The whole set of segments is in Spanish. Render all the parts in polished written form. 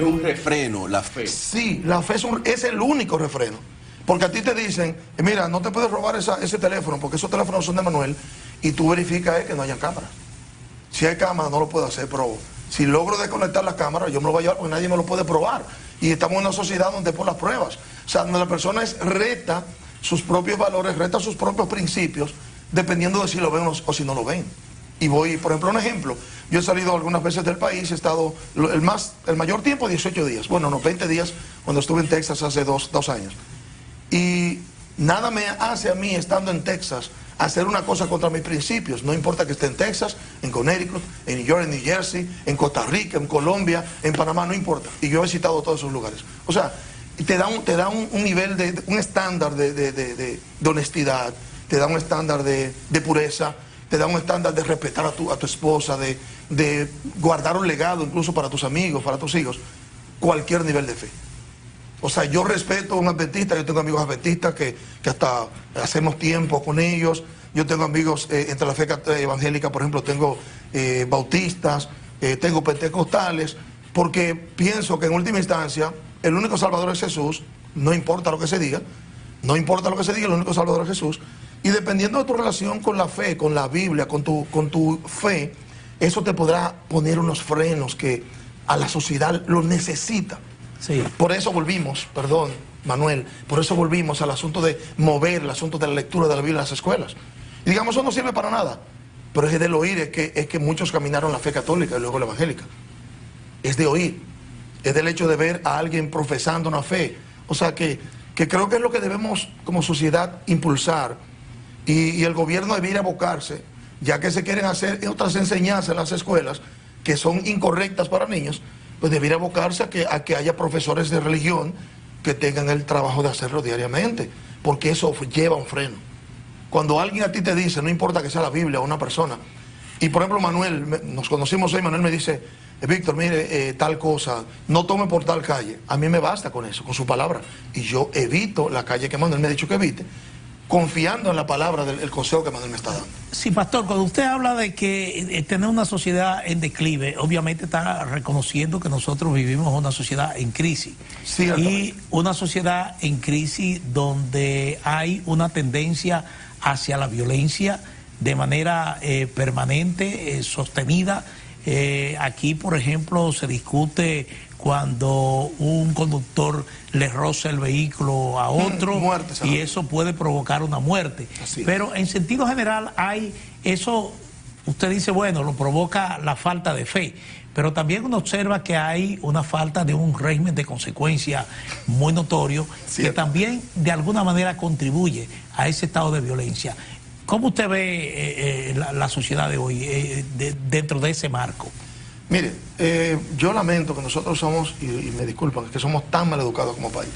Es un refreno, la fe. Sí, la fe es el único refreno. Porque a ti te dicen, mira, no te puedes robar ese teléfono, porque esos teléfonos son de Manuel, y tú verificas que no haya cámaras. Si hay cámaras, no lo puedo hacer, pero si logro desconectar las cámaras, yo me lo voy a llevar porque nadie me lo puede probar. Y estamos en una sociedad donde por las pruebas. O sea, donde la persona reta sus propios valores, reta sus propios principios, dependiendo de si lo ven o si no lo ven. Y voy, por ejemplo, un ejemplo. Yo he salido algunas veces del país, he estado el mayor tiempo, 18 días. Bueno, no, 20 días cuando estuve en Texas hace dos años. Y nada me hace a mí, estando en Texas, hacer una cosa contra mis principios. No importa que esté en Texas, en Connecticut, en New York, en New Jersey, en Costa Rica, en Colombia, en Panamá, no importa. Y yo he visitado todos esos lugares. O sea, te da un nivel, un estándar de honestidad, te da un estándar de pureza, te da un estándar de respetar a tu esposa, de guardar un legado incluso para tus amigos, para tus hijos, cualquier nivel de fe. O sea, yo respeto a un adventista, yo tengo amigos adventistas que hasta hacemos tiempo con ellos. Yo tengo amigos entre la fe evangélica, por ejemplo, tengo bautistas, tengo pentecostales, porque pienso que en última instancia el único salvador es Jesús, no importa lo que se diga, no importa lo que se diga, el único salvador es Jesús. Y dependiendo de tu relación con la fe, con la Biblia, con tu fe, eso te podrá poner unos frenos que a la sociedad lo necesita. Sí. Por eso volvimos, perdón, Manuel, por eso volvimos al asunto de mover el asunto de la lectura de la Biblia en las escuelas. Y digamos, eso no sirve para nada, pero es del oír, es que muchos caminaron la fe católica y luego la evangélica. Es de oír, es del hecho de ver a alguien profesando una fe. O sea que creo que es lo que debemos como sociedad impulsar, y el gobierno debiera abocarse, ya que se quieren hacer otras enseñanzas en las escuelas que son incorrectas para niños, pues debiera abocarse a que haya profesores de religión que tengan el trabajo de hacerlo diariamente, porque eso lleva un freno. Cuando alguien a ti te dice, no importa que sea la Biblia o una persona, y por ejemplo Manuel, nos conocimos hoy, Manuel me dice, Víctor, mire, tal cosa, no tome por tal calle. A mí me basta con eso, con su palabra, y yo evito la calle que Manuel me ha dicho que evite, confiando en la palabra del consejo que Manuel me está dando. Sí, pastor, cuando usted habla de que tener una sociedad en declive, obviamente está reconociendo que nosotros vivimos una sociedad en crisis. Sí, y una sociedad en crisis donde hay una tendencia hacia la violencia de manera permanente, sostenida. Aquí, por ejemplo, se discute cuando un conductor le roza el vehículo a otro, y eso puede provocar una muerte. Pero en sentido general hay eso, usted dice, bueno, lo provoca la falta de fe, pero también uno observa que hay una falta de un régimen de consecuencia muy notorio, que también de alguna manera contribuye a ese estado de violencia. ¿Cómo usted ve la sociedad de hoy dentro de ese marco? Mire, yo lamento que nosotros somos, y me disculpan, que somos tan mal educados como país.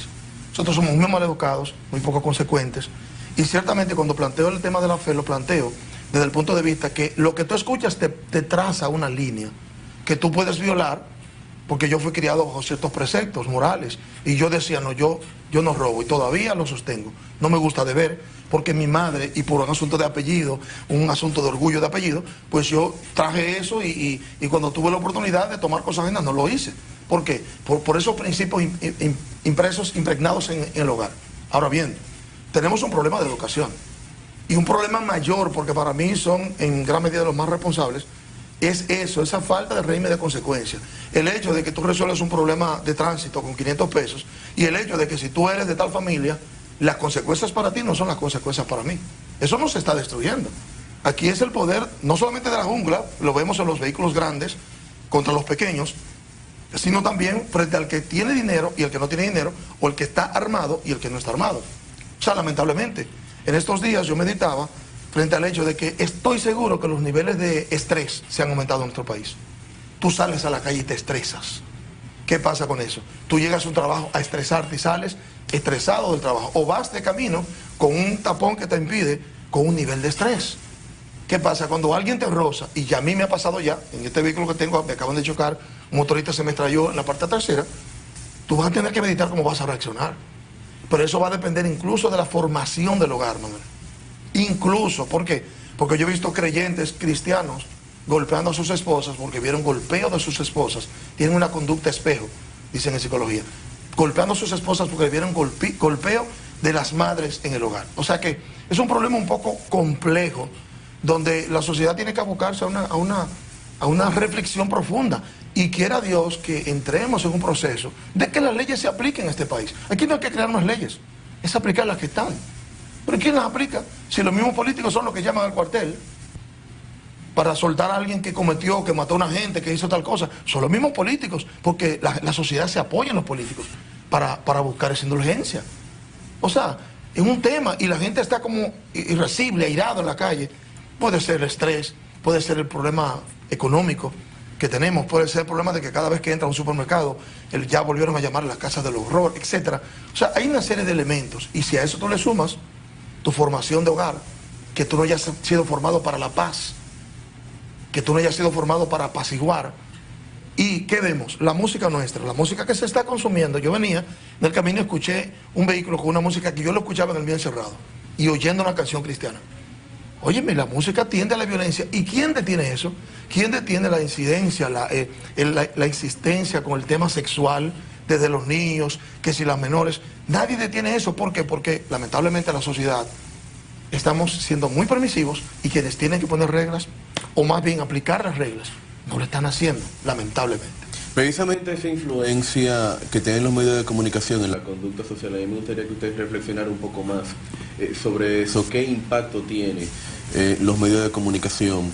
Nosotros somos muy mal educados, muy poco consecuentes, y ciertamente cuando planteo el tema de la fe, lo planteo desde el punto de vista que lo que tú escuchas te traza una línea que tú puedes violar, porque yo fui criado bajo ciertos preceptos morales, y yo decía, no, yo no robo, y todavía lo sostengo. No me gusta deber, porque mi madre, y por un asunto de apellido, un asunto de orgullo de apellido, pues yo traje eso, y cuando tuve la oportunidad de tomar cosas ajenas, no lo hice. ¿Por qué? Por esos principios impresos, impregnados en el hogar. Ahora bien, tenemos un problema de educación, y un problema mayor, porque para mí son en gran medida los más responsables, es eso, esa falta de régimen de consecuencias. El hecho de que tú resuelves un problema de tránsito con 500 pesos, y el hecho de que si tú eres de tal familia, las consecuencias para ti no son las consecuencias para mí. Eso no se está destruyendo. Aquí es el poder, no solamente de la jungla, lo vemos en los vehículos grandes contra los pequeños, sino también frente al que tiene dinero y el que no tiene dinero, o el que está armado y el que no está armado. O sea, lamentablemente, en estos días yo meditaba frente al hecho de que estoy seguro que los niveles de estrés se han aumentado en nuestro país. Tú sales a la calle y te estresas. ¿Qué pasa con eso? Tú llegas a un trabajo a estresarte y sales estresado del trabajo. O vas de camino con un tapón que te impide, con un nivel de estrés. ¿Qué pasa? Cuando alguien te roza, y ya a mí me ha pasado ya, en este vehículo que tengo, me acaban de chocar, un motorista se me estrelló en la parte trasera, tú vas a tener que meditar cómo vas a reaccionar. Pero eso va a depender incluso de la formación del hogar, Manuel. Incluso, ¿por qué? Porque yo he visto creyentes cristianos golpeando a sus esposas porque vieron golpeo de sus esposas, tienen una conducta espejo. dicen en psicología, golpeando a sus esposas porque vieron golpeo de las madres en el hogar. O sea que es un problema un poco complejo, donde la sociedad tiene que abocarse a una reflexión profunda. Y quiera Dios que entremos en un proceso de que las leyes se apliquen en este país. Aquí no hay que crear más leyes, es aplicar las que están. ¿Pero quién las aplica? Si los mismos políticos son los que llaman al cuartel para soltar a alguien que cometió, que mató a una gente, que hizo tal cosa. Son los mismos políticos, porque la sociedad se apoya en los políticos para buscar esa indulgencia. O sea, es un tema y la gente está como irascible, airado en la calle. Puede ser el estrés, puede ser el problema económico que tenemos, puede ser el problema de que cada vez que entra a un supermercado, ya volvieron a llamar las casas del horror, etc. O sea, hay una serie de elementos y si a eso tú le sumas tu formación de hogar, que tú no hayas sido formado para la paz, que tú no hayas sido formado para apaciguar. ¿Y qué vemos? La música nuestra, la música que se está consumiendo. Yo venía del camino y escuché un vehículo con una música que yo lo escuchaba en el mío encerrado y oyendo una canción cristiana. Óyeme, la música tiende a la violencia. ¿Y quién detiene eso? ¿Quién detiene la incidencia, la insistencia con el tema sexual desde los niños, que si las menores? Nadie detiene eso. ¿Por qué? Porque lamentablemente la sociedad estamos siendo muy permisivos y quienes tienen que poner reglas, o más bien aplicar las reglas, no lo están haciendo, lamentablemente. Precisamente esa influencia que tienen los medios de comunicación en la conducta social, a mí me gustaría que ustedes reflexionaran un poco más sobre eso. ¿Qué impacto tiene los medios de comunicación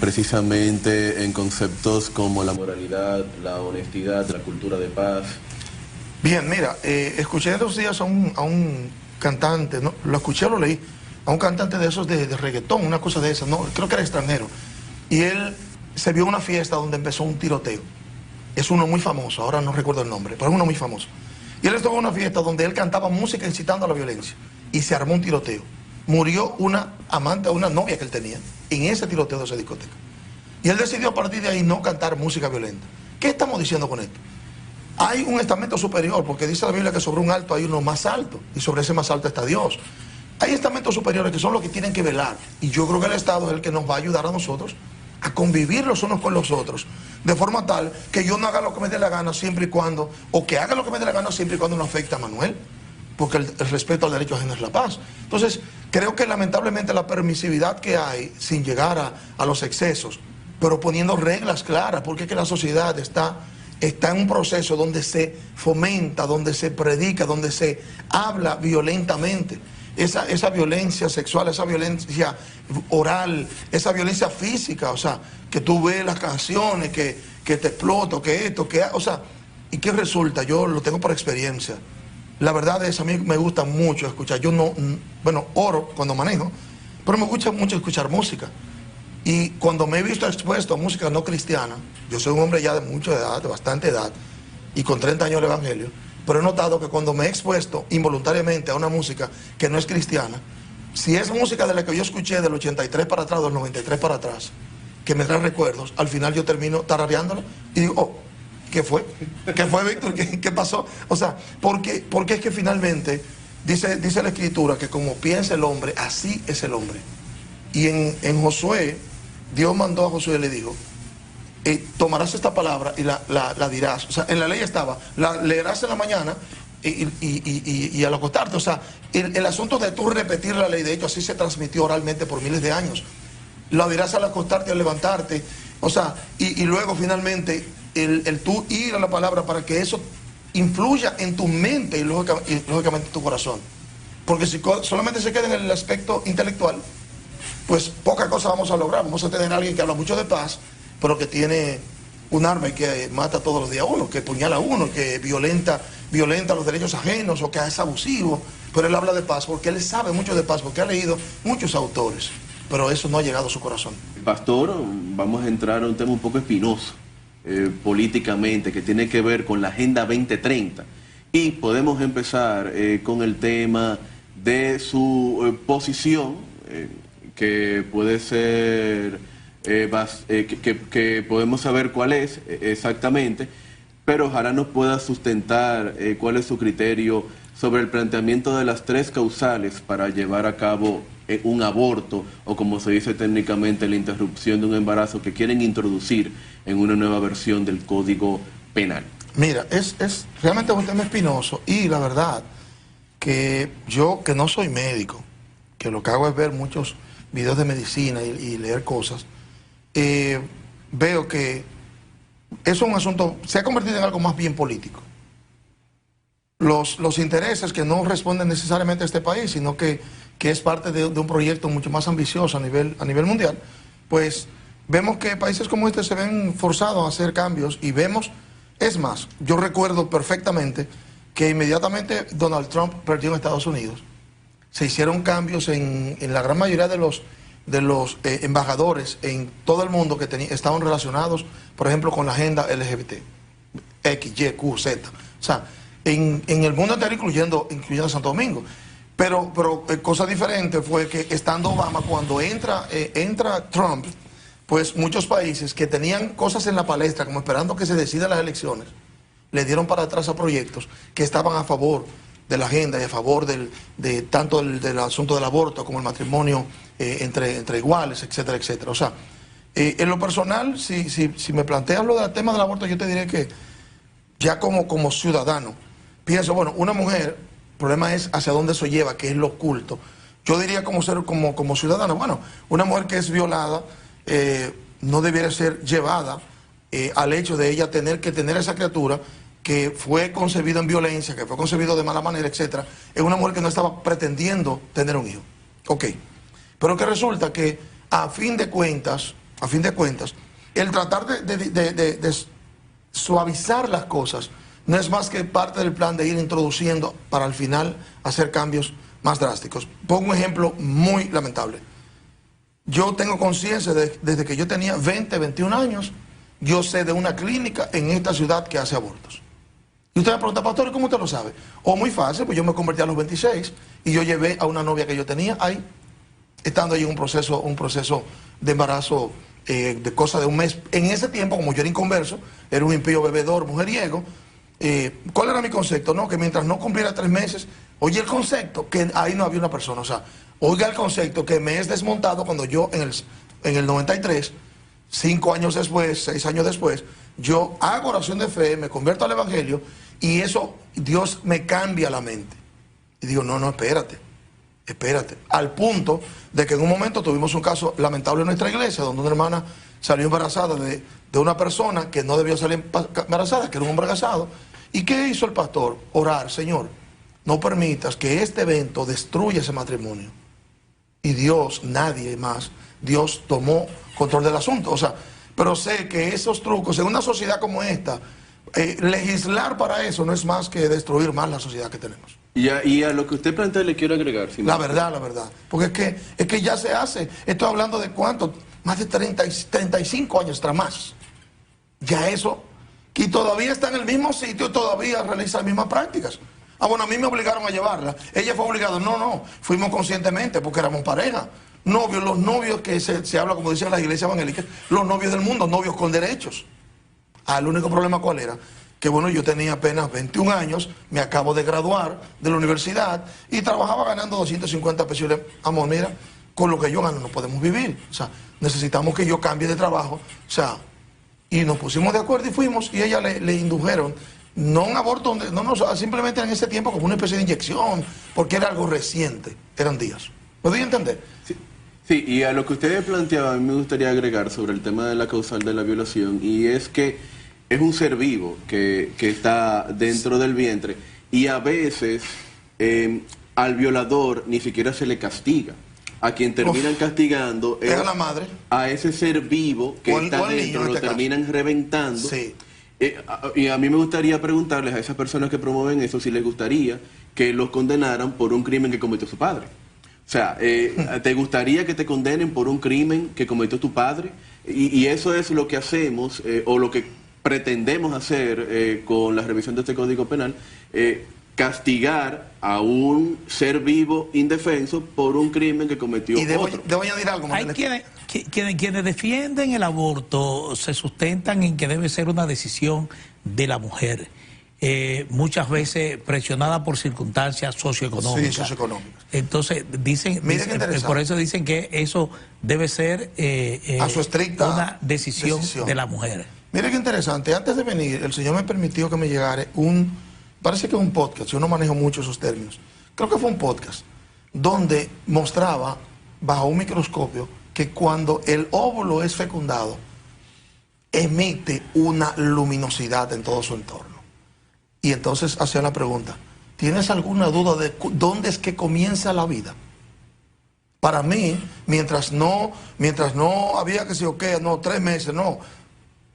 precisamente en conceptos como la moralidad, la honestidad, la cultura de paz? Bien, mira, escuché 2 días a un cantante, ¿no? Lo escuché, lo leí, a un cantante de esos de reggaetón, una cosa de esas, no, creo que era extranjero. Y él se vio en una fiesta donde empezó un tiroteo. Es uno muy famoso, ahora no recuerdo el nombre, pero es uno muy famoso. Y él estuvo en una fiesta donde él cantaba música incitando a la violencia. Y se armó un tiroteo. Murió una amante, una novia que él tenía, en ese tiroteo de esa discoteca. Y él decidió a partir de ahí no cantar música violenta. ¿Qué estamos diciendo con esto? Hay un estamento superior, porque dice la Biblia que sobre un alto hay uno más alto, y sobre ese más alto está Dios. Hay estamentos superiores que son los que tienen que velar, y yo creo que el Estado es el que nos va a ayudar a nosotros a convivir los unos con los otros, de forma tal que yo no haga lo que me dé la gana siempre y cuando, o que haga lo que me dé la gana siempre y cuando no afecte a Manuel, porque el respeto al derecho ajeno es la paz. Entonces, creo que lamentablemente la permisividad que hay, sin llegar a los excesos, pero poniendo reglas claras, porque es que la sociedad está en un proceso donde se fomenta, donde se predica, donde se habla violentamente. Esa violencia sexual, esa violencia oral, esa violencia física, o sea, que tú ves las canciones, que te exploto, que esto, que... O sea, ¿y qué resulta? Yo lo tengo por experiencia. La verdad es, a mí me gusta mucho escuchar. Yo no, bueno, oro cuando manejo, pero me gusta mucho escuchar música. Y cuando me he visto expuesto a música no cristiana, yo soy un hombre ya de mucha edad, de bastante edad, y con 30 años de evangelio, pero he notado que cuando me he expuesto involuntariamente a una música que no es cristiana, si es música de la que yo escuché del 83 para atrás, del 93 para atrás, que me trae recuerdos, al final yo termino tarareándola y digo, oh, ¿qué fue? ¿Qué fue, Víctor? ¿Qué pasó? O sea, porque es que finalmente dice la Escritura que como piensa el hombre, así es el hombre. Y en Josué, Dios mandó a Josué y le dijo, tomarás esta palabra y la dirás. O sea, en la ley estaba, la leerás en la mañana y al acostarte. O sea, el asunto de tú repetir la ley, de hecho, así se transmitió oralmente por miles de años. La dirás al acostarte y al levantarte. O sea, y luego finalmente el tú ir a la palabra para que eso influya en tu mente y lógicamente en tu corazón. Porque si solamente se queda en el aspecto intelectual, pues poca cosa vamos a lograr. Vamos a tener a alguien que habla mucho de paz, pero que tiene un arma y que mata todos los días a uno, que puñala a uno, que violenta los derechos ajenos o que es abusivo. Pero él habla de paz porque él sabe mucho de paz, porque ha leído muchos autores, pero eso no ha llegado a su corazón. Pastor, vamos a entrar a un tema un poco espinoso políticamente, que tiene que ver con la Agenda 2030. Y podemos empezar con el tema de su posición, que puede ser, que podemos saber cuál es exactamente, pero ojalá nos pueda sustentar cuál es su criterio sobre el planteamiento de las 3 causales para llevar a cabo un aborto, o como se dice técnicamente, la interrupción de un embarazo que quieren introducir en una nueva versión del Código Penal. Mira, realmente es un tema espinoso y la verdad que yo, que no soy médico, que lo que hago es ver muchos videos de medicina y leer cosas, veo que eso es un asunto, se ha convertido en algo más bien político. Los intereses que no responden necesariamente a este país, sino que es parte de un proyecto mucho más ambicioso a nivel mundial, pues vemos que países como este se ven forzados a hacer cambios y vemos, es más, yo recuerdo perfectamente que inmediatamente Donald Trump perdió en Estados Unidos, se hicieron cambios en la gran mayoría de los embajadores en todo el mundo que estaban relacionados, por ejemplo, con la agenda LGBT, X, Y, Q, Z. O sea, en el mundo entero, incluyendo Santo Domingo. Pero cosa diferente fue que estando Obama, cuando entra Trump, pues muchos países que tenían cosas en la palestra, como esperando que se decidan las elecciones, le dieron para atrás a proyectos que estaban a favor de la agenda y a favor tanto del asunto del aborto como el matrimonio entre iguales, etcétera, etcétera. O sea, en lo personal, si me planteas lo del tema del aborto, yo te diré que ya como ciudadano, pienso, bueno, una mujer, el problema es hacia dónde eso lleva, que es lo oculto. Yo diría como ciudadano, bueno, una mujer que es violada no debiera ser llevada al hecho de ella tener que tener esa criatura que fue concebido en violencia, que fue concebido de mala manera, etcétera, es una mujer que no estaba pretendiendo tener un hijo. Ok. Pero que resulta que a fin de cuentas, el tratar de suavizar las cosas no es más que parte del plan de ir introduciendo para al final hacer cambios más drásticos. Pongo un ejemplo muy lamentable. Yo tengo conciencia desde que yo tenía 20, 21 años, yo sé de una clínica en esta ciudad que hace abortos. Y usted me pregunta, pastor, ¿cómo usted lo sabe? O muy fácil, pues yo me convertí a los 26 y yo llevé a una novia que yo tenía ahí, estando ahí en un proceso de embarazo de cosa de un mes. En ese tiempo, como yo era inconverso, era un impío bebedor, mujeriego, ¿cuál era mi concepto? No, que mientras no cumpliera 3 meses, oye el concepto, que ahí no había una persona, o sea, oiga el concepto que me es desmontado cuando yo en el 93, 5 años después, 6 años después, yo hago oración de fe, me convierto al evangelio y eso, Dios me cambia la mente. Y digo, no, espérate. Al punto de que en un momento tuvimos un caso lamentable en nuestra iglesia, donde una hermana salió embarazada de una persona que no debió salir embarazada, que era un hombre casado. ¿Y qué hizo el pastor? Orar, Señor, no permitas que este evento destruya ese matrimonio. Y Dios, nadie más, Dios tomó control del asunto. O sea, pero sé que esos trucos, en una sociedad como esta, legislar para eso no es más que destruir más la sociedad que tenemos. Y a lo que usted plantea le quiero agregar. La verdad. Porque es que ya se hace. Estoy hablando de cuánto, más de 35 años tras más. Ya eso, y todavía está en el mismo sitio, todavía realiza las mismas prácticas. Ah, bueno, a mí me obligaron a llevarla. Ella fue obligada. No, fuimos conscientemente porque éramos pareja. Novios, los novios que se habla, como dicen las iglesias evangélicas, los novios del mundo, novios con derechos. El único problema ¿cuál era? Que bueno, yo tenía apenas 21 años, me acabo de graduar de la universidad y trabajaba ganando 250 pesos. Amor, mira, con lo que yo gano no podemos vivir. O sea, necesitamos que yo cambie de trabajo. O sea, y nos pusimos de acuerdo y fuimos y ella le indujeron, no un aborto, simplemente en ese tiempo como una especie de inyección, porque era algo reciente, eran días. ¿Podría entender? Sí, y a lo que usted planteaba, a mí me gustaría agregar sobre el tema de la causal de la violación, y es que es un ser vivo que está dentro del vientre, y a veces al violador ni siquiera se le castiga. A quien terminan castigando es a la madre, a ese ser vivo que está dentro, lo terminan reventando. Sí. Y a mí me gustaría preguntarles a esas personas que promueven eso si les gustaría que los condenaran por un crimen que cometió su padre. O sea, ¿te gustaría que te condenen por un crimen que cometió tu padre? Y eso es lo que hacemos, o lo que pretendemos hacer con la revisión de este Código Penal, castigar a un ser vivo indefenso por un crimen que cometió otro. Debo añadir algo. Hay quienes defienden el aborto se sustentan en que debe ser una decisión de la mujer. Muchas veces presionada por circunstancias socioeconómicas. Sí, socioeconómicas. Entonces dicen por eso dicen que eso debe ser a su estricta una decisión de la mujer. Mire qué interesante. Antes de venir, el Señor me permitió que me llegara parece que es un podcast, yo no manejo mucho esos términos. Creo que fue un podcast, donde mostraba, bajo un microscopio, que cuando el óvulo es fecundado, emite una luminosidad en todo su entorno. Y entonces hacía la pregunta, ¿tienes alguna duda de dónde es que comienza la vida? Para mí, mientras no había que decir, ok, no, 3 meses, no.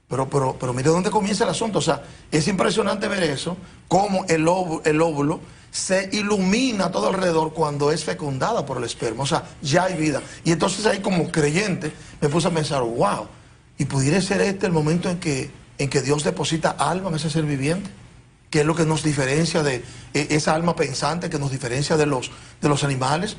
Pero mire dónde comienza el asunto. O sea, es impresionante ver eso, cómo el óvulo se ilumina todo alrededor cuando es fecundada por el esperma. O sea, ya hay vida. Y entonces ahí como creyente me puse a pensar, wow, ¿y pudiera ser este el momento en que Dios deposita alma en ese ser viviente? Que es lo que nos diferencia de esa alma pensante, que nos diferencia de los animales.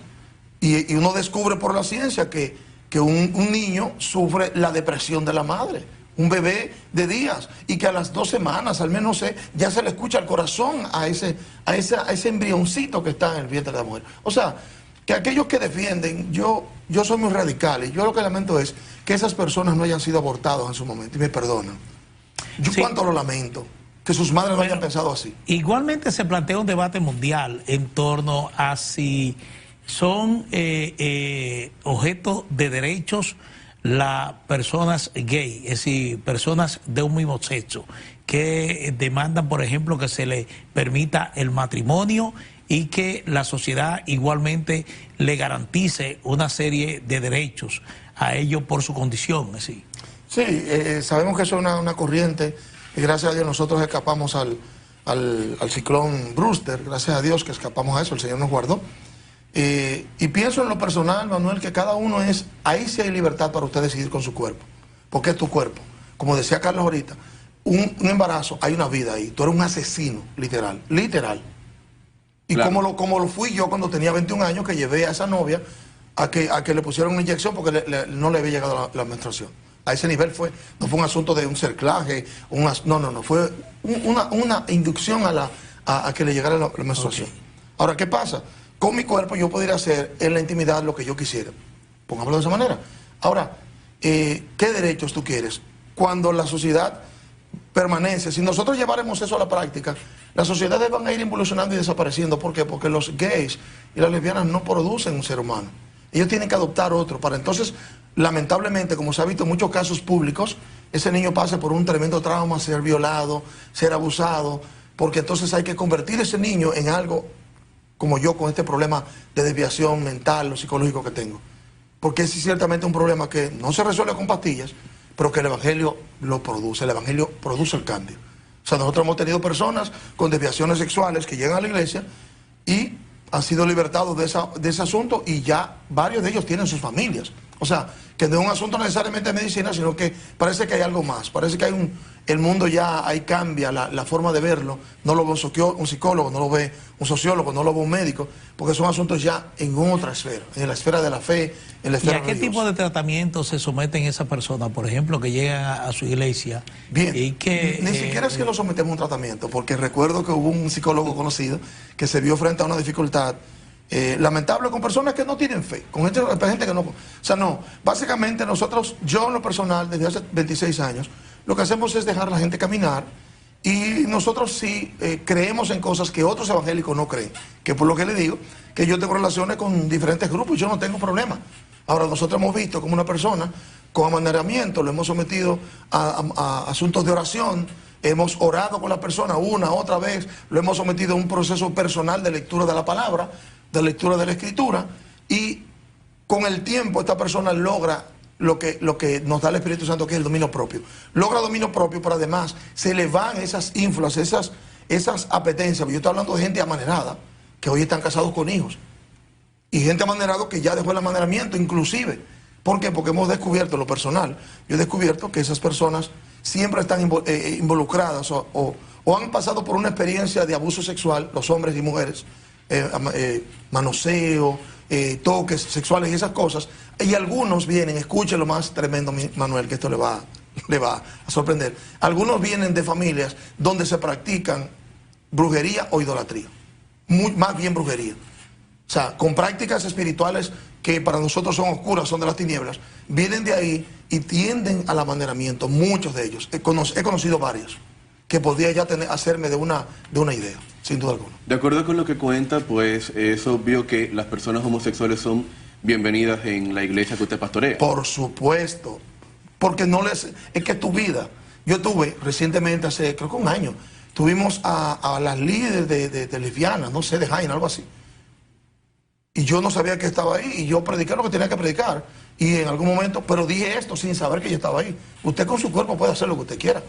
Y uno descubre por la ciencia que un niño sufre la depresión de la madre. Un bebé de días, y que a las 2 semanas, al menos ya se le escucha el corazón a ese embrioncito que está en el vientre de la mujer. O sea, que aquellos que defienden, yo soy muy radical, y yo lo que lamento es que esas personas no hayan sido abortadas en su momento, y me perdonan. Yo sí. Cuánto lo lamento, que sus madres no hayan pensado así. Igualmente se plantea un debate mundial en torno a si son objetos de derechos las personas gay, es decir, personas de un mismo sexo, que demandan, por ejemplo, que se le permita el matrimonio y que la sociedad igualmente le garantice una serie de derechos a ellos por su condición. ¿Sí? Sí, sabemos que eso es una corriente, y gracias a Dios nosotros escapamos al ciclón Brewster, gracias a Dios que escapamos a eso, el Señor nos guardó. Y pienso en lo personal, Manuel, que cada uno ahí sí hay libertad para usted decidir con su cuerpo, porque es tu cuerpo. Como decía Carlos ahorita, un embarazo, hay una vida ahí, tú eres un asesino, literal. Y claro, como lo fui yo cuando tenía 21 años, que llevé a esa novia a que le pusieran una inyección porque no le había llegado la menstruación. A ese nivel no fue un asunto de un cerclaje, no, fue una inducción a que le llegara la menstruación. Okay. Ahora, ¿qué pasa? Con mi cuerpo yo podría hacer en la intimidad lo que yo quisiera. Pongámoslo de esa manera. Ahora, ¿qué derechos tú quieres? Cuando la sociedad permanece, si nosotros lleváramos eso a la práctica, las sociedades van a ir evolucionando y desapareciendo. ¿Por qué? Porque los gays y las lesbianas no producen un ser humano. Ellos tienen que adoptar otro. Para entonces, lamentablemente, como se ha visto en muchos casos públicos, ese niño pasa por un tremendo trauma, ser violado, ser abusado, porque entonces hay que convertir ese niño en algo como yo, con este problema de desviación mental o psicológico que tengo. Porque es ciertamente un problema que no se resuelve con pastillas, pero que el Evangelio lo produce. El Evangelio produce el cambio. O sea, nosotros hemos tenido personas con desviaciones sexuales que llegan a la iglesia y han sido libertados de ese asunto, y ya varios de ellos tienen sus familias. O sea, que no es un asunto necesariamente de medicina, sino que parece que hay algo más. Parece que hay el mundo ya ahí cambia la forma de verlo. No lo ve un psicólogo, no lo ve un sociólogo, no lo ve un médico, porque son asuntos ya en otra esfera, en la esfera de la fe, en la esfera religiosa. ¿Y a qué tipo de tratamiento se someten esas personas, por ejemplo, que llegan a su iglesia? Bien, y que, ni siquiera es que lo sometemos a un tratamiento, porque recuerdo que hubo un psicólogo conocido que se vio frente a una dificultad lamentable con personas que no tienen fe, con gente que no... O sea, no, básicamente nosotros, yo en lo personal, desde hace 26 años, lo que hacemos es dejar a la gente caminar, y nosotros sí creemos en cosas que otros evangélicos no creen, que por lo que le digo, que yo tengo relaciones con diferentes grupos y yo no tengo problema. Ahora, nosotros hemos visto como una persona con amaneramiento, lo hemos sometido a asuntos de oración, hemos orado con la persona una, otra vez, lo hemos sometido a un proceso personal de lectura de la palabra, de lectura de la escritura, y con el tiempo esta persona logra lo que nos da el Espíritu Santo, que es el dominio propio. Logra dominio propio, pero además se le van esas ínfulas, esas apetencias. Yo estoy hablando de gente amanerada, que hoy están casados con hijos, y gente amanerada que ya dejó el amaneramiento, inclusive. ¿Por qué? Porque hemos descubierto, en lo personal, yo he descubierto que esas personas siempre están involucradas o han pasado por una experiencia de abuso sexual, los hombres y mujeres, manoseo, toques sexuales y esas cosas, y algunos vienen, escuchen lo más tremendo, Manuel, que esto le va a sorprender, algunos vienen de familias donde se practican brujería o idolatría, más bien brujería, O sea, con prácticas espirituales que para nosotros son oscuras, son de las tinieblas, vienen de ahí y tienden al amaneramiento, muchos de ellos. He conocido varios que podría ya hacerme de una idea, sin duda alguna. De acuerdo con lo que cuenta, pues es obvio que las personas homosexuales son bienvenidas en la iglesia que usted pastorea. Por supuesto, porque es que tu vida. Yo tuve recientemente, hace creo que un año, tuvimos a las líderes de lesbianas, no sé, de Jaina, algo así. Y yo no sabía que estaba ahí, y yo prediqué lo que tenía que predicar. Y en algún momento, pero dije esto sin saber que yo estaba ahí. Usted con su cuerpo puede hacer lo que usted quiera.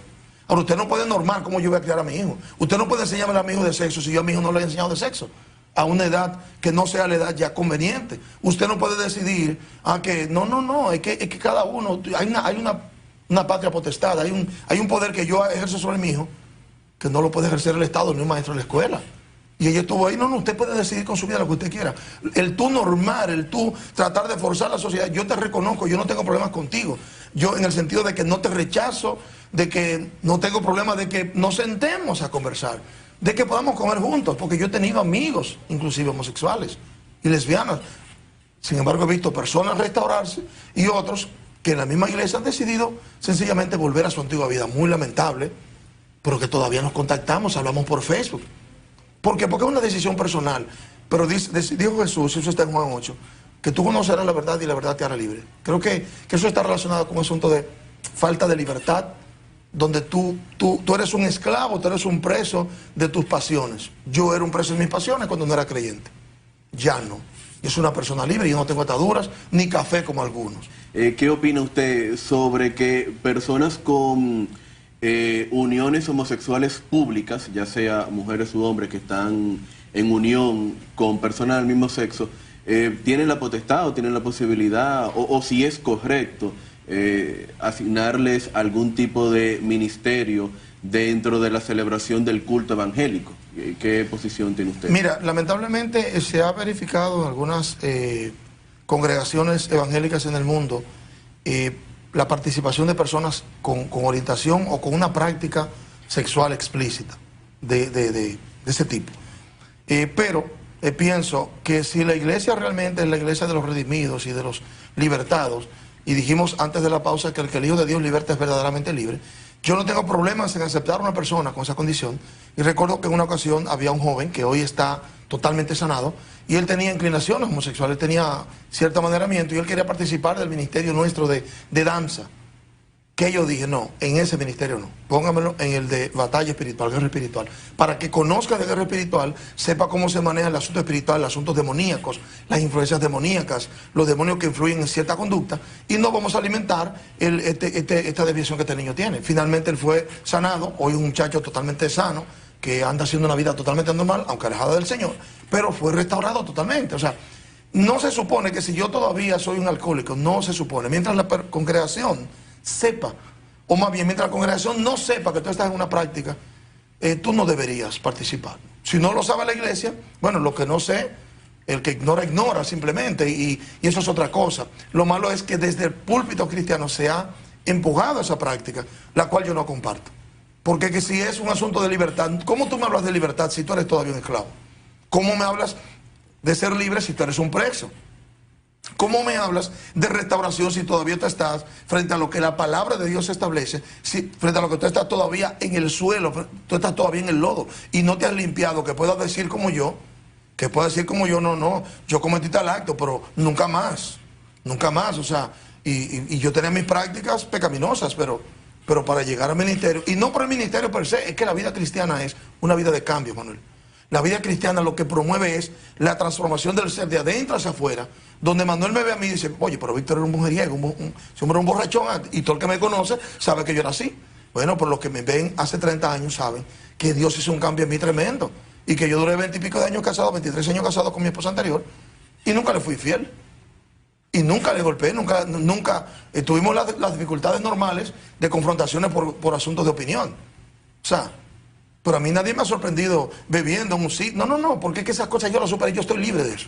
Ahora, usted no puede normar cómo yo voy a criar a mi hijo. Usted no puede enseñarme a mi hijo de sexo si yo a mi hijo no le he enseñado de sexo. A una edad que no sea la edad ya conveniente. Usted no puede decidir que no, es que cada uno, hay una patria potestad, hay un poder que yo ejerzo sobre mi hijo que no lo puede ejercer el Estado ni un maestro de la escuela. Y ella estuvo ahí, no, usted puede decidir con su vida lo que usted quiera. El tú normar, el tú tratar de forzar la sociedad, yo te reconozco, yo no tengo problemas contigo. Yo en el sentido de que no te rechazo, de que no tengo problemas de que nos sentemos a conversar, de que podamos comer juntos, porque yo he tenido amigos, inclusive homosexuales y lesbianas. Sin embargo, he visto personas restaurarse y otros que en la misma iglesia han decidido sencillamente volver a su antigua vida. Muy lamentable, pero que todavía nos contactamos, hablamos por Facebook. ¿Por qué? Porque es una decisión personal. Pero dijo Jesús, eso está en Juan 8, que tú conocerás la verdad y la verdad te hará libre. Creo que eso está relacionado con un asunto de falta de libertad, donde tú eres un esclavo, tú eres un preso de tus pasiones. Yo era un preso de mis pasiones cuando no era creyente. Ya no. Yo soy una persona libre, yo no tengo ataduras, ni café como algunos. ¿Qué opina usted sobre que personas con uniones homosexuales públicas, ya sea mujeres u hombres que están en unión con personas del mismo sexo, tienen la potestad o tienen la posibilidad, o si es correcto, asignarles algún tipo de ministerio dentro de la celebración del culto evangélico? ¿Qué posición tiene usted? Mira, lamentablemente se ha verificado en algunas congregaciones evangélicas en el mundo la participación de personas con orientación o con una práctica sexual explícita de ese tipo. Pero pienso que si la iglesia realmente es la iglesia de los redimidos y de los libertados, y dijimos antes de la pausa que el que el Hijo de Dios liberta es verdaderamente libre, yo no tengo problemas en aceptar a una persona con esa condición. Y recuerdo que en una ocasión había un joven que hoy está totalmente sanado y él tenía inclinaciones homosexuales, tenía cierto amaneramiento y él quería participar del ministerio nuestro de danza. Que yo dije, no, en ese ministerio no, póngamelo en el de batalla espiritual, guerra espiritual, para que conozca de guerra espiritual, sepa cómo se maneja el asunto espiritual, los asuntos demoníacos, las influencias demoníacas, los demonios que influyen en cierta conducta, y no vamos a alimentar esta desviación que este niño tiene. Finalmente él fue sanado, hoy un muchacho totalmente sano, que anda haciendo una vida totalmente normal, aunque alejada del Señor, pero fue restaurado totalmente. O sea, no se supone que si yo todavía soy un alcohólico, no se supone, mientras la congregación sepa, o más bien mientras la congregación no sepa que tú estás en una práctica, tú no deberías participar. Si no lo sabe la iglesia, bueno, lo que no sé, el que ignora, ignora simplemente, y eso es otra cosa. Lo malo es que desde el púlpito cristiano se ha empujado esa práctica, la cual yo no comparto. Porque que si es un asunto de libertad, ¿cómo tú me hablas de libertad si tú eres todavía un esclavo? ¿Cómo me hablas de ser libre si tú eres un preso? ¿Cómo me hablas de restauración si todavía tú estás frente a lo que la palabra de Dios establece, frente a lo que tú estás todavía en el suelo, tú estás todavía en el lodo y no te has limpiado, que puedas decir como yo, no, yo cometí tal acto, pero nunca más, o sea, y yo tenía mis prácticas pecaminosas, pero para llegar al ministerio, y no por el ministerio per se, es que la vida cristiana es una vida de cambio, Manuel. La vida cristiana lo que promueve es la transformación del ser de adentro hacia afuera, donde Manuel me ve a mí y dice, oye, pero Víctor era un mujeriego, un borrachón, y todo el que me conoce sabe que yo era así. Bueno, por los que me ven hace 30 años saben que Dios hizo un cambio en mí tremendo, y que yo duré 20 y pico de años casado, 23 años casado con mi esposa anterior, y nunca le fui fiel. Y nunca le golpeé, nunca tuvimos las dificultades normales de confrontaciones por asuntos de opinión. O sea, pero a mí nadie me ha sorprendido bebiendo en un sitio. No, porque es que esas cosas yo las superé, yo estoy libre de eso.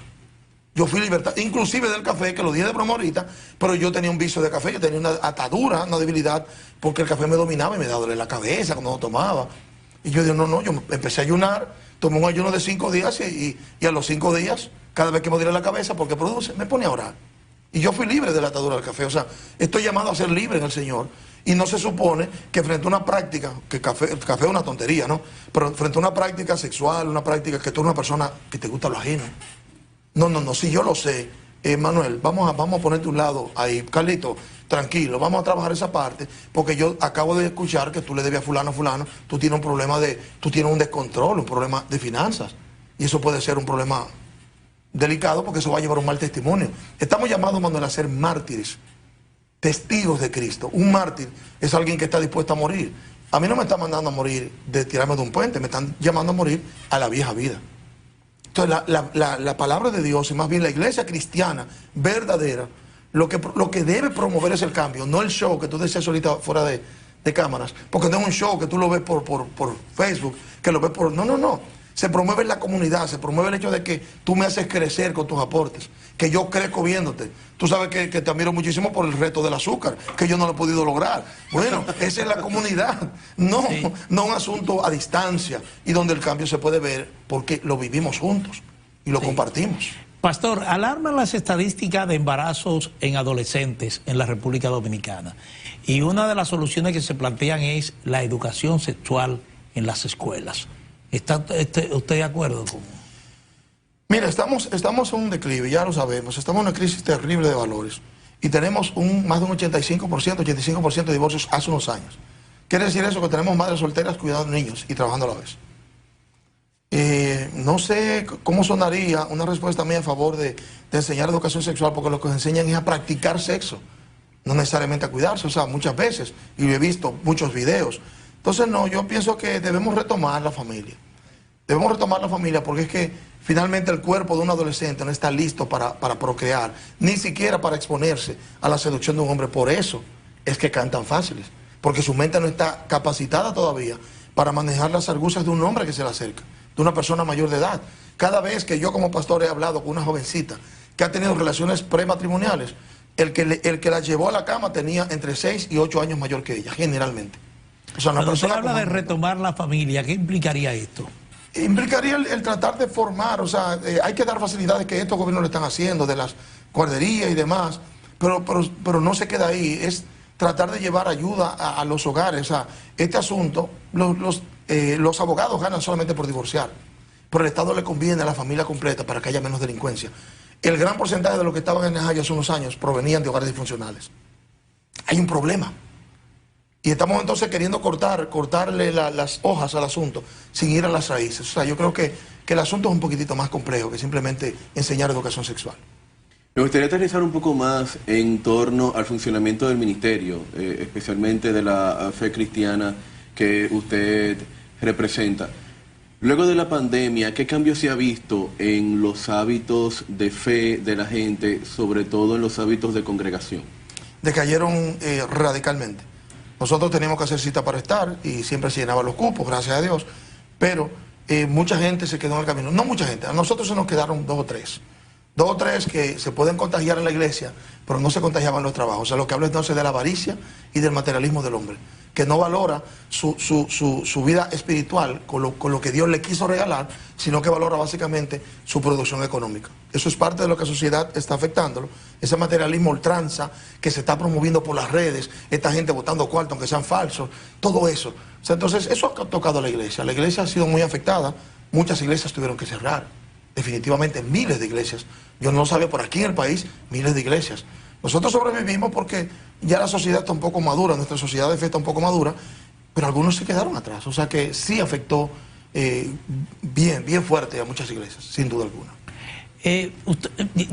Yo fui libertad, inclusive del café, que lo dije de broma ahorita, pero yo tenía un vicio de café, yo tenía una atadura, una debilidad, porque el café me dominaba y me daba doler la cabeza cuando lo tomaba. Y yo digo, no, yo empecé a ayunar, tomé un ayuno de 5 días y a los 5 días, cada vez que me duele la cabeza, porque produce, me pone a orar. Y yo fui libre de la atadura del café. O sea, estoy llamado a ser libre en el Señor. Y no se supone que frente a una práctica, que el café es una tontería, ¿no? Pero frente a una práctica sexual, una práctica que tú eres una persona que te gusta lo ajeno. No, si yo lo sé, Manuel, vamos a ponerte un lado ahí. Carlito, tranquilo, vamos a trabajar esa parte, porque yo acabo de escuchar que tú le debes a fulano, tú tienes un problema tú tienes un descontrol, un problema de finanzas. Y eso puede ser un problema delicado porque eso va a llevar un mal testimonio. Estamos llamados, Manuel, a ser mártires, testigos de Cristo. Un mártir es alguien que está dispuesto a morir. A mí no me están mandando a morir de tirarme de un puente, me están llamando a morir a la vieja vida. Entonces la palabra de Dios, y más bien la iglesia cristiana verdadera, lo que debe promover es el cambio, no el show que tú decías ahorita fuera de cámaras, porque no es un show que tú lo ves por Facebook, que lo ves por... No. Se promueve en la comunidad, se promueve el hecho de que tú me haces crecer con tus aportes, que yo crezco viéndote. Tú sabes que te admiro muchísimo por el reto del azúcar, que yo no lo he podido lograr. Bueno, esa es la comunidad, no un asunto a distancia y donde el cambio se puede ver porque lo vivimos juntos y lo compartimos. Pastor, alarman las estadísticas de embarazos en adolescentes en la República Dominicana. Y una de las soluciones que se plantean es la educación sexual en las escuelas. ¿Está usted de acuerdo con...? Mira, estamos en un declive, ya lo sabemos. Estamos en una crisis terrible de valores. Y tenemos más de un 85% de divorcios hace unos años. Quiere decir eso que tenemos madres solteras cuidando niños y trabajando a la vez. No sé cómo sonaría una respuesta mía a favor de enseñar educación sexual, porque lo que nos enseñan es a practicar sexo, no necesariamente a cuidarse, o sea, muchas veces, y he visto muchos videos. Entonces, no, yo pienso que debemos retomar la familia. Debemos retomar la familia porque es que finalmente el cuerpo de un adolescente no está listo para procrear, ni siquiera para exponerse a la seducción de un hombre. Por eso es que caen tan fáciles, porque su mente no está capacitada todavía para manejar las argucias de un hombre que se le acerca, de una persona mayor de edad. Cada vez que yo como pastor he hablado con una jovencita que ha tenido relaciones prematrimoniales, el que la llevó a la cama tenía entre 6 y 8 años mayor que ella, generalmente. O sea, cuando usted habla de retomar la familia, ¿qué implicaría esto? Implicaría el tratar de formar, o sea, hay que dar facilidades que estos gobiernos lo están haciendo, de las guarderías y demás, pero no se queda ahí, es tratar de llevar ayuda a los hogares. O sea, este asunto, los abogados ganan solamente por divorciar, pero el Estado le conviene a la familia completa para que haya menos delincuencia. El gran porcentaje de los que estaban en Najayo hace unos años provenían de hogares disfuncionales. Hay un problema. Y estamos entonces queriendo cortarle las hojas al asunto sin ir a las raíces. O sea, yo creo que el asunto es un poquitito más complejo que simplemente enseñar educación sexual. Me gustaría aterrizar un poco más en torno al funcionamiento del ministerio, especialmente de la fe cristiana que usted representa. Luego de la pandemia, ¿qué cambio se ha visto en los hábitos de fe de la gente, sobre todo en los hábitos de congregación? Decayeron radicalmente. Nosotros teníamos que hacer cita para estar y siempre se llenaban los cupos, gracias a Dios, pero mucha gente se quedó en el camino. No mucha gente, a nosotros se nos quedaron 2 o 3. 2 o 3 que se pueden contagiar en la iglesia, pero no se contagiaban en los trabajos. O sea, lo que hablo entonces de la avaricia y del materialismo del hombre, que no valora su vida espiritual con lo que Dios le quiso regalar, sino que valora básicamente su producción económica. Eso es parte de lo que la sociedad está afectándolo, ese materialismo ultranza que se está promoviendo por las redes, esta gente votando cuartos aunque sean falsos, todo eso. O sea, entonces eso ha tocado a la iglesia ha sido muy afectada, muchas iglesias tuvieron que cerrar, definitivamente miles de iglesias. Yo no sabía por aquí en el país, miles de iglesias. Nosotros sobrevivimos porque ya la sociedad está un poco madura, nuestra sociedad de fe está un poco madura, pero algunos se quedaron atrás. O sea que sí afectó bien fuerte a muchas iglesias, sin duda alguna.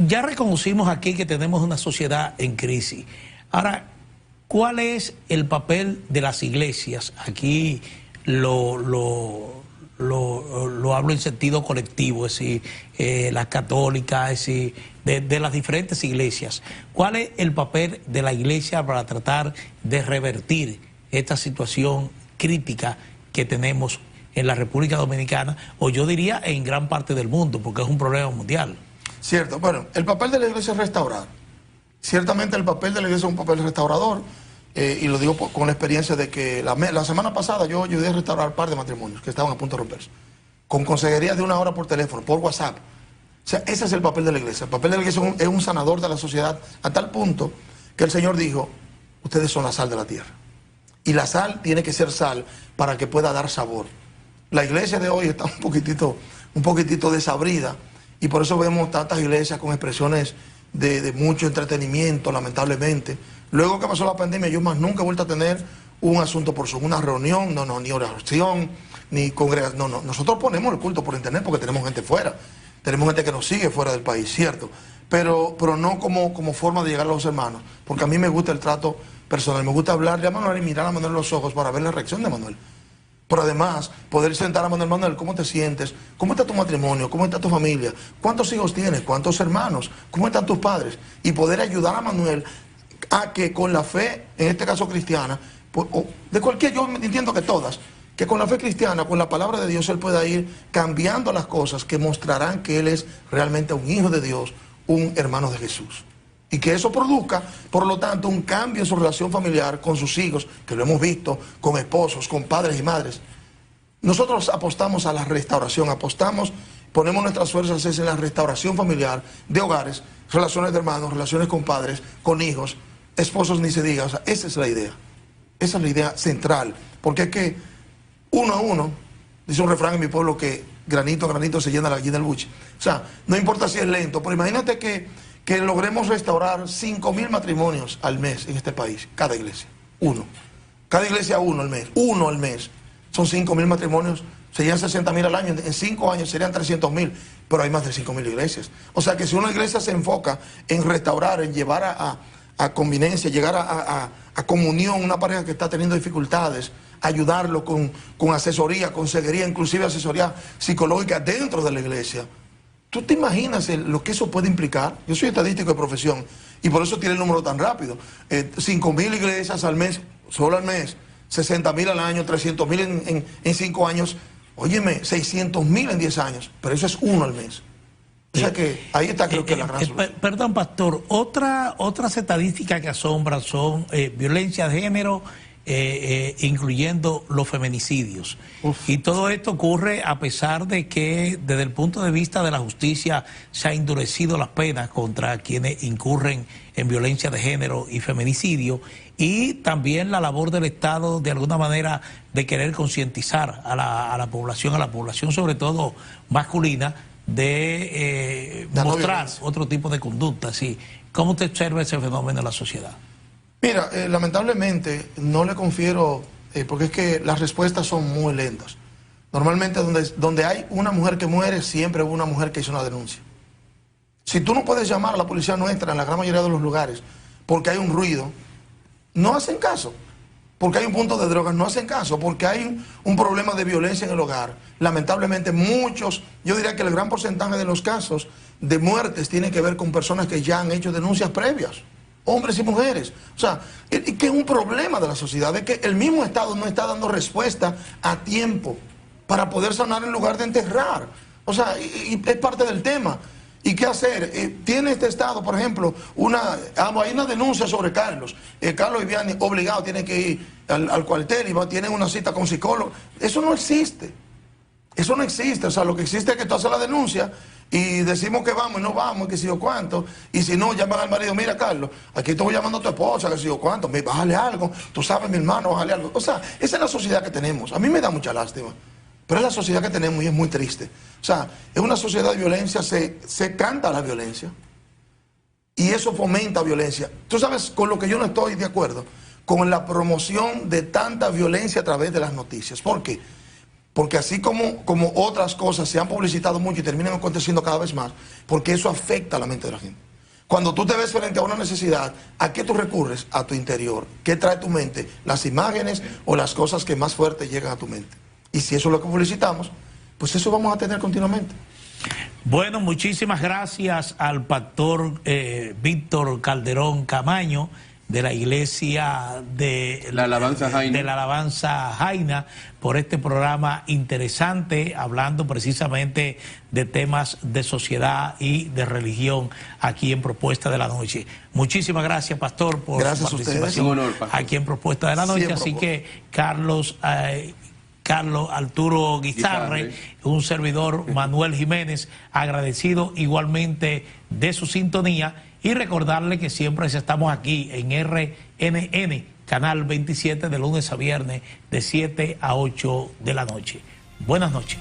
Ya reconocimos aquí que tenemos una sociedad en crisis. Ahora, ¿cuál es el papel de las iglesias? Aquí lo hablo en sentido colectivo, es decir, las católicas, es decir, de las diferentes iglesias. ¿Cuál es el papel de la iglesia para tratar de revertir esta situación crítica que tenemos en la República Dominicana, o yo diría en gran parte del mundo, porque es un problema mundial? Cierto, bueno, el papel de la iglesia es restaurar. Ciertamente el papel de la iglesia es un papel restaurador. y lo digo con la experiencia de que la semana pasada yo ayudé a restaurar un par de matrimonios que estaban a punto de romperse, con consejería de 1 hora por teléfono, por WhatsApp. O sea, ese es el papel de la iglesia. El papel de la iglesia es un sanador de la sociedad, a tal punto que el Señor dijo, ustedes son la sal de la tierra. Y la sal tiene que ser sal para que pueda dar sabor. La iglesia de hoy está un poquitito desabrida, y por eso vemos tantas iglesias con expresiones de mucho entretenimiento, lamentablemente. Luego que pasó la pandemia, yo más nunca he vuelto a tener un asunto por Zoom, una reunión, ni oración, ni congregación. No, nosotros ponemos el culto por internet porque tenemos gente fuera. Tenemos gente que nos sigue fuera del país, cierto. Pero no como forma de llegar a los hermanos. Porque a mí me gusta el trato personal. Me gusta hablarle a Manuel y mirar a Manuel en los ojos para ver la reacción de Manuel. Pero además, poder sentar a Manuel, Manuel, ¿cómo te sientes? ¿Cómo está tu matrimonio? ¿Cómo está tu familia? ¿Cuántos hijos tienes? ¿Cuántos hermanos? ¿Cómo están tus padres? Y poder ayudar a Manuel a que con la fe, en este caso cristiana, o de cualquier, yo entiendo que todas, que con la fe cristiana, con la palabra de Dios, él pueda ir cambiando las cosas que mostrarán que él es realmente un hijo de Dios, un hermano de Jesús. Y que eso produzca, por lo tanto, un cambio en su relación familiar con sus hijos, que lo hemos visto, con esposos, con padres y madres. Nosotros apostamos a la restauración, ponemos nuestras fuerzas en la restauración familiar de hogares, relaciones de hermanos, relaciones con padres, con hijos, esposos ni se diga. O sea, esa es la idea. Esa es la idea central. Porque es que uno a uno, dice un refrán en mi pueblo que granito a granito se llena la gallina del buche. O sea, no importa si es lento, pero imagínate que logremos restaurar 5.000 matrimonios al mes en este país, cada iglesia. Cada iglesia uno al mes. Son 5.000 matrimonios, serían 60.000 al año, en 5 años serían 300.000, pero hay más de 5.000 iglesias. O sea que si una iglesia se enfoca en restaurar, en llevar a convivencia, llegar a comunión, una pareja que está teniendo dificultades, ayudarlo con asesoría, consejería, inclusive asesoría psicológica dentro de la iglesia. ¿Tú te imaginas lo que eso puede implicar? Yo soy estadístico de profesión y por eso tiene el número tan rápido. 5.000 iglesias al mes, solo al mes, 60.000 al año, 300.000 en 5 años. Óyeme, 600.000 en 10 años, pero eso es uno al mes. O sea que ahí está, creo que la gran solución. Perdón, pastor, otras estadísticas que asombran son violencia de género, incluyendo los feminicidios. Y todo esto ocurre a pesar de que desde el punto de vista de la justicia se ha endurecido las penas contra quienes incurren en violencia de género y feminicidio, y también la labor del Estado de alguna manera de querer concientizar a la población sobre todo masculina, de mostrar otro tipo de conducta. ¿Sí? ¿Cómo usted observa ese fenómeno en la sociedad? Mira, lamentablemente no le confiero, porque es que las respuestas son muy lentas. Normalmente donde hay una mujer que muere, siempre hubo una mujer que hizo una denuncia. Si tú no puedes llamar a la policía nuestra en la gran mayoría de los lugares porque hay un ruido, no hacen caso. Porque hay un punto de drogas, no hacen caso. Porque hay un problema de violencia en el hogar. Lamentablemente muchos, yo diría que el gran porcentaje de los casos de muertes tiene que ver con personas que ya han hecho denuncias previas. Hombres y mujeres. O sea, que es un problema de la sociedad, es que el mismo Estado no está dando respuesta a tiempo para poder sanar en lugar de enterrar. O sea, y es parte del tema. ¿Y qué hacer? Tiene este Estado, por ejemplo, hay una denuncia sobre Carlos. Carlos Viviani obligado tiene que ir al cuartel y tienen una cita con psicólogo. Eso no existe. Eso no existe. O sea, lo que existe es que tú haces la denuncia y decimos que vamos y no vamos, y que si yo cuánto. Y si no, llaman al marido, mira Carlos, aquí estoy llamando a tu esposa, que si yo cuánto, bájale algo, tú sabes mi hermano, bájale algo. O sea, esa es la sociedad que tenemos. A mí me da mucha lástima, pero es la sociedad que tenemos y es muy triste. O sea, es una sociedad de violencia, se canta la violencia y eso fomenta violencia. Tú sabes con lo que yo no estoy de acuerdo, con la promoción de tanta violencia a través de las noticias. ¿Por qué? Porque así como otras cosas se han publicitado mucho y terminan aconteciendo cada vez más, porque eso afecta a la mente de la gente. Cuando tú te ves frente a una necesidad, ¿a qué tú recurres? A tu interior. ¿Qué trae tu mente? Las imágenes o las cosas que más fuerte llegan a tu mente. Y si eso es lo que publicitamos, pues eso vamos a tener continuamente. Bueno, muchísimas gracias al pastor Víctor Calderón Camaño, de la iglesia de la Alabanza Jaina. De la Alabanza Jaina, por este programa interesante, hablando precisamente de temas de sociedad y de religión aquí en Propuesta de la Noche. Muchísimas gracias, Pastor, por su participación un honor, Pastor, aquí en Propuesta de la Noche. Así que Carlos Arturo Guizarre, un servidor Manuel Jiménez, agradecido igualmente de su sintonía, y recordarle que siempre estamos aquí en RNN, Canal 27, de lunes a viernes, de 7 a 8 de la noche. Buenas noches.